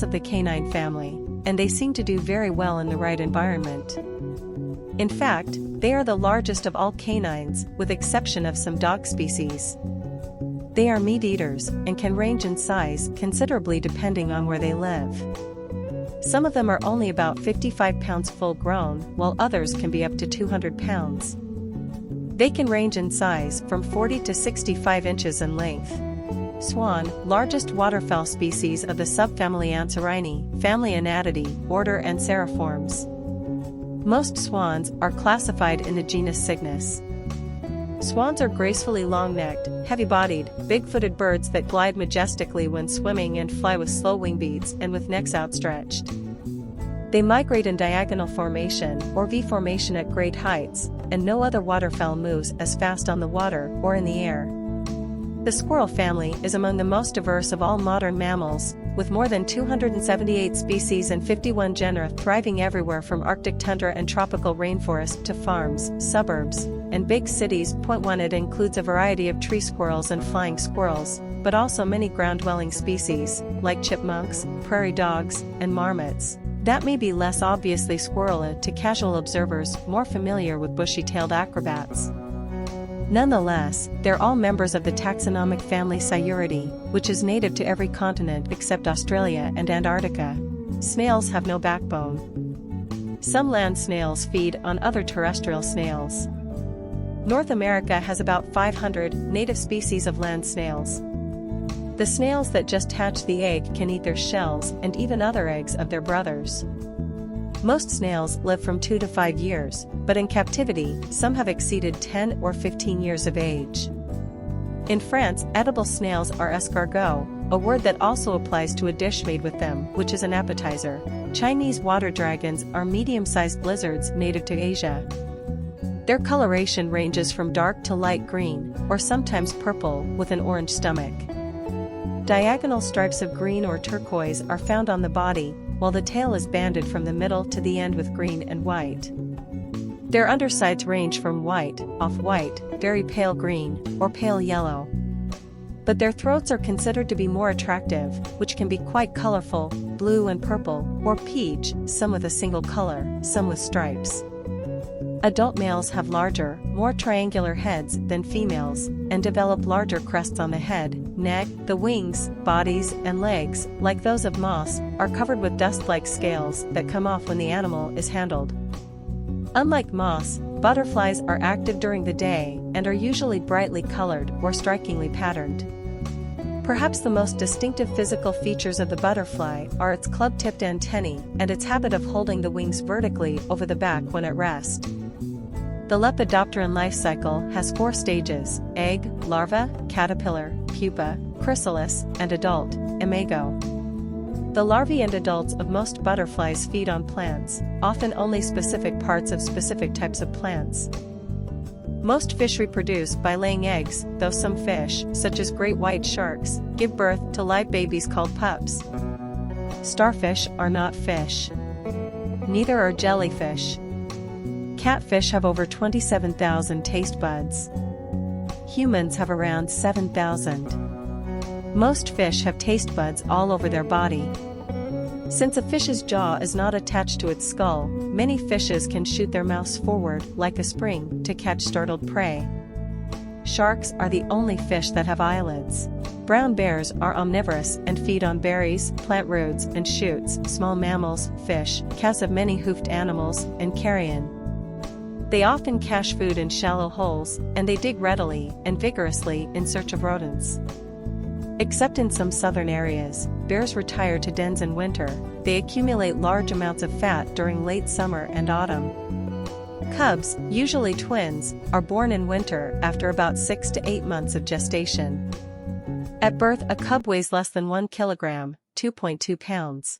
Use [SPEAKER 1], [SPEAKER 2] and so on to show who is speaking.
[SPEAKER 1] of the canine family, and they seem to do very well in the right environment. In fact, they are the largest of all canines, with exception of some dog species. They are meat eaters and can range in size considerably depending on where they live. Some of them are only about 55 pounds full grown, while others can be up to 200 pounds. They can range in size from 40 to 65 inches in length. Swan, largest waterfowl species of the subfamily Anserininae, family Anatidae, order Anseriformes. Most swans are classified in the genus Cygnus. Swans are gracefully long-necked, heavy-bodied, big-footed birds that glide majestically when swimming and fly with slow wing beats and with necks outstretched. They migrate in diagonal formation or V formation at great heights, and no other waterfowl moves as fast on the water or in the air. The squirrel family is among the most diverse of all modern mammals, with more than 278 species and 51 genera thriving everywhere from Arctic tundra and tropical rainforest to farms, suburbs, and big cities. 1 It includes a variety of tree squirrels and flying squirrels, but also many ground-dwelling species, like chipmunks, prairie dogs, and marmots, that may be less obviously squirrely to casual observers more familiar with bushy-tailed acrobats. Nonetheless, they're all members of the taxonomic family Sciuridae, which is native to every continent except Australia and Antarctica. Snails have no backbone. Some land snails feed on other terrestrial snails. North America has about 500 native species of land snails. The snails that just hatch the egg can eat their shells and even other eggs of their brothers. Most snails live from 2 to 5 years, but in captivity, some have exceeded 10 or 15 years of age. In France, edible snails are escargots, a word that also applies to a dish made with them, which is an appetizer. Chinese water dragons are medium-sized lizards native to Asia. Their coloration ranges from dark to light green, or sometimes purple, with an orange stomach. Diagonal stripes of green or turquoise are found on the body, while the tail is banded from the middle to the end with green and white. Their undersides range from white, off-white, very pale green, or pale yellow. But their throats are considered to be more attractive, which can be quite colorful, blue and purple, or peach, some with a single color, some with stripes. Adult males have larger, more triangular heads than females, and develop larger crests on the head, neck, the wings, bodies, and legs, like those of moths, are covered with dust-like scales that come off when the animal is handled. Unlike moths, butterflies are active during the day and are usually brightly colored or strikingly patterned. Perhaps the most distinctive physical features of the butterfly are its club-tipped antennae and its habit of holding the wings vertically over the back when at rest. The Lepidopteran life cycle has 4 stages: egg, larva, caterpillar, pupa, chrysalis, and adult, imago. The larvae and adults of most butterflies feed on plants, often only specific parts of specific types of plants. Most fish reproduce by laying eggs, though some fish, such as great white sharks, give birth to live babies called pups. Starfish are not fish. Neither are jellyfish. Catfish have over 27,000 taste buds. Humans have around 7,000. Most fish have taste buds all over their body. Since a fish's jaw is not attached to its skull, many fishes can shoot their mouths forward like a spring to catch startled prey. Sharks are the only fish that have eyelids. Brown bears are omnivorous and feed on berries, plant roots, and shoots, small mammals, fish, cats of many hoofed animals, and carrion. They often cache food in shallow holes, and they dig readily and vigorously in search of rodents. Except in some southern areas, bears retire to dens in winter. They accumulate large amounts of fat during late summer and autumn. Cubs, usually twins, are born in winter after about 6 to 8 months of gestation. At birth, a cub weighs less than 1 kilogram, 2.2 pounds.